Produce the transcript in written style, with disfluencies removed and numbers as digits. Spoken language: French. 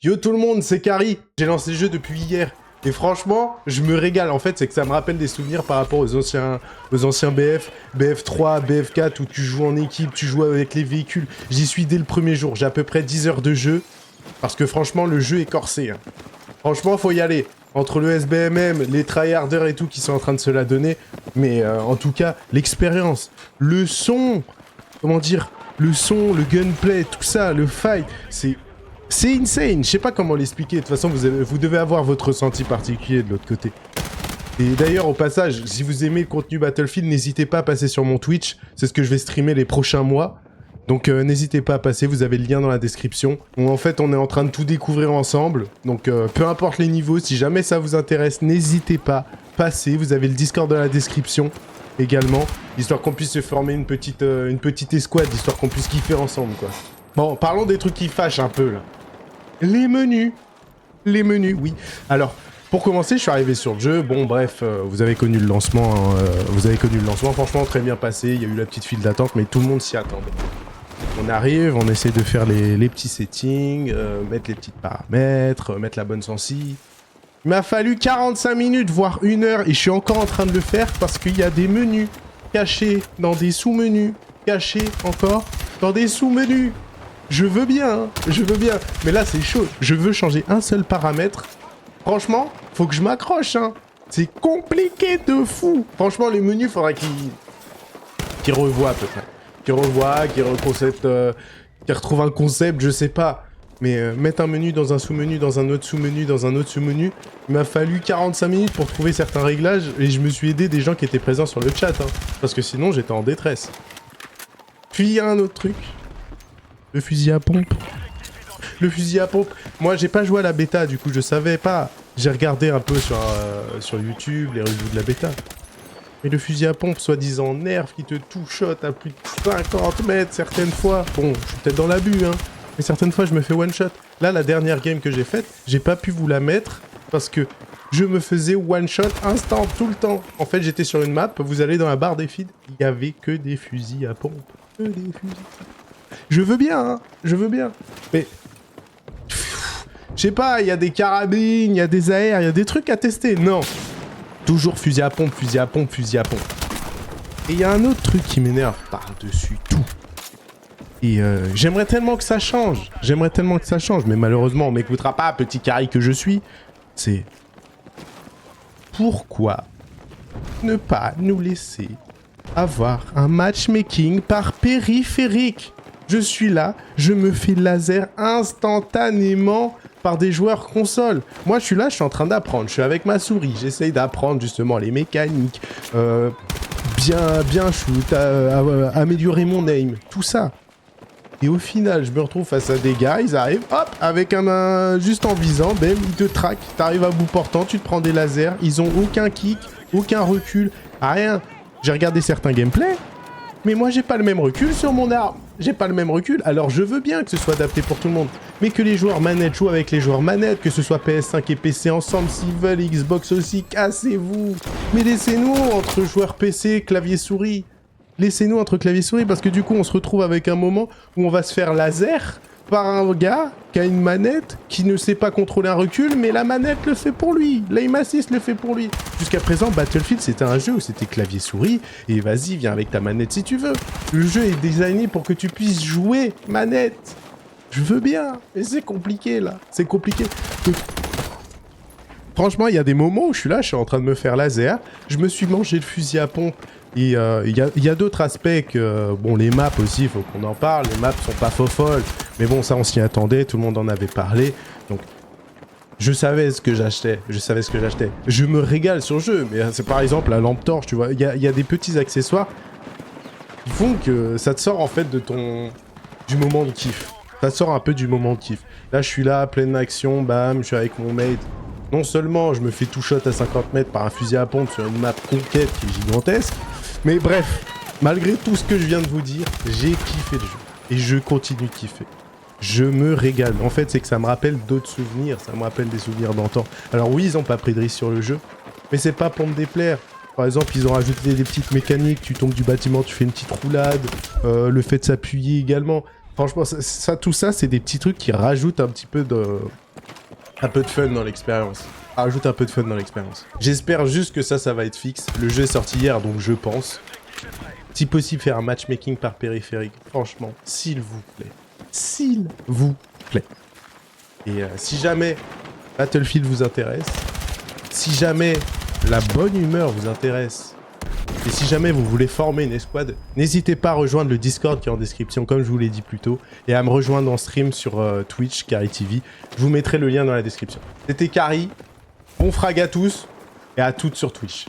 Yo tout le monde, c'est Kari. J'ai lancé le jeu depuis hier. Et franchement, je me régale. En fait, c'est que ça me rappelle des souvenirs par rapport aux anciens BF, BF3, BF4, où tu joues en équipe, tu joues avec les véhicules. J'y suis dès le premier jour. J'ai à peu près 10 heures de jeu. Parce que franchement, le jeu est corsé. Hein. Franchement, faut y aller. Entre le SBMM, les tryharders et tout qui sont en train de se la donner. Mais en tout cas, l'expérience, le son, comment dire, le son, le gunplay, tout ça, le fight, c'est insane. Je sais pas comment l'expliquer. De toute façon, vous devez avoir votre ressenti particulier de l'autre côté. Et d'ailleurs, au passage, si vous aimez le contenu Battlefield, n'hésitez pas à passer sur mon Twitch. C'est ce que je vais streamer les prochains mois. Donc n'hésitez pas à passer, vous avez le lien dans la description. Bon, en fait, on est en train de tout découvrir ensemble. Donc peu importe les niveaux, si jamais ça vous intéresse, n'hésitez pas, passez. Vous avez le Discord dans la description également, histoire qu'on puisse se former une petite escouade, histoire qu'on puisse kiffer ensemble, quoi. Bon, parlons des trucs qui fâchent un peu, là. Les menus, oui. Alors, pour commencer, je suis arrivé sur le jeu. Bon, bref, vous avez connu le lancement. Hein, franchement, très bien passé. Il y a eu la petite file d'attente, mais tout le monde s'y attendait. On arrive, on essaie de faire les petits settings, mettre les petits paramètres, mettre la bonne sensi. Il m'a fallu 45 minutes, voire 1 heure, et je suis encore en train de le faire parce qu'il y a des menus cachés dans des sous-menus, cachés encore dans des sous-menus. Je veux bien, hein, je veux bien. Mais là, c'est chaud. Je veux changer un seul paramètre. Franchement, faut que je m'accroche, hein. C'est compliqué de fou. Franchement, les menus, faudra qu'ils revoient à peu près. Qu'ils retrouvent un concept, je sais pas. Mais mettre un menu dans un sous-menu, dans un autre sous-menu, dans un autre sous-menu, il m'a fallu 45 minutes pour trouver certains réglages et je me suis aidé des gens qui étaient présents sur le chat, hein, parce que sinon j'étais en détresse. Puis il y a un autre truc. Le fusil à pompe. Le fusil à pompe. Moi j'ai pas joué à la bêta, du coup je savais pas. J'ai regardé un peu sur YouTube les reviews de la bêta. Mais le fusil à pompe, soi-disant nerf, qui te two-shot à plus de 50 mètres certaines fois. Bon, je suis peut-être dans l'abus, hein. Mais certaines fois, je me fais one-shot. Là, la dernière game que j'ai faite, j'ai pas pu vous la mettre parce que je me faisais one-shot instant, tout le temps. En fait, j'étais sur une map, vous allez dans la barre des feeds, il y avait que des fusils à pompe. Que des fusils. Je veux bien, hein. Je veux bien. Mais... je sais pas, il y a des carabines, il y a des AR, il y a des trucs à tester. Non. Toujours fusil à pompe, fusil à pompe, fusil à pompe. Et il y a un autre truc qui m'énerve par-dessus tout. Et j'aimerais tellement que ça change. J'aimerais tellement que ça change. Mais malheureusement, on m'écoutera pas, petit carré que je suis. C'est... pourquoi ne pas nous laisser avoir un matchmaking par périphérique? Je suis là, je me fais laser instantanément par des joueurs console. Moi, je suis là, je suis en train d'apprendre. Je suis avec ma souris, j'essaye d'apprendre justement les mécaniques, bien shoot, améliorer mon aim, tout ça. Et au final, je me retrouve face à des gars, ils arrivent, hop, avec juste en visant, bam, ils te traquent. T'arrives à bout portant, tu te prends des lasers, ils ont aucun kick, aucun recul, rien. J'ai regardé certains gameplays, mais moi, j'ai pas le même recul sur mon arme. J'ai pas le même recul, alors je veux bien que ce soit adapté pour tout le monde. Mais que les joueurs manettes jouent avec les joueurs manettes, que ce soit PS5 et PC ensemble, s'ils veulent, Xbox aussi, cassez-vous. Mais laissez-nous entre joueurs PC, clavier-souris. Laissez-nous entre clavier-souris, parce que du coup, on se retrouve avec un moment où on va se faire laser par un gars qui a une manette, qui ne sait pas contrôler un recul, mais la manette le fait pour lui. L'aim assist le fait pour lui. Jusqu'à présent, Battlefield, c'était un jeu où c'était clavier-souris, et vas-y, viens avec ta manette si tu veux. Le jeu est designé pour que tu puisses jouer manette. Je veux bien, mais c'est compliqué, là. C'est compliqué. Franchement, il y a des moments où je suis là, je suis en train de me faire laser, je me suis mangé le fusil à pompe, et il y a d'autres aspects que... bon, les maps aussi, il faut qu'on en parle, les maps sont pas folles, mais bon, ça on s'y attendait, tout le monde en avait parlé, donc... je savais ce que j'achetais, Je me régale sur le jeu, mais c'est par exemple la lampe torche, tu vois, il y a des petits accessoires qui font que ça te sort en fait de du moment de kiff. Ça sort un peu du moment de kiff. Là, je suis là, pleine action, bam, je suis avec mon mate. Non seulement je me fais tout shot à 50 mètres par un fusil à pompe sur une map conquête qui est gigantesque, mais bref, malgré tout ce que je viens de vous dire, j'ai kiffé le jeu. Et je continue de kiffer. Je me régale. En fait, c'est que ça me rappelle d'autres souvenirs, ça me rappelle des souvenirs d'antan. Alors oui, ils ont pas pris de risque sur le jeu, mais c'est pas pour me déplaire. Par exemple, ils ont rajouté des petites mécaniques, tu tombes du bâtiment, tu fais une petite roulade, le fait de s'appuyer également. Franchement, tout ça, c'est des petits trucs qui rajoutent un petit peu Un peu de fun dans l'expérience. Rajoute un peu de fun dans l'expérience. J'espère juste que ça va être fixe. Le jeu est sorti hier, donc je pense. Si possible, faire un matchmaking par périphérique. Franchement, s'il vous plaît. S'il vous plaît. Et si jamais Battlefield vous intéresse, si jamais la bonne humeur vous intéresse, et si jamais vous voulez former une escouade, n'hésitez pas à rejoindre le Discord qui est en description, comme je vous l'ai dit plus tôt, et à me rejoindre en stream sur Twitch, Kari TV. Je vous mettrai le lien dans la description. C'était Kari, bon frag à tous, et à toutes sur Twitch.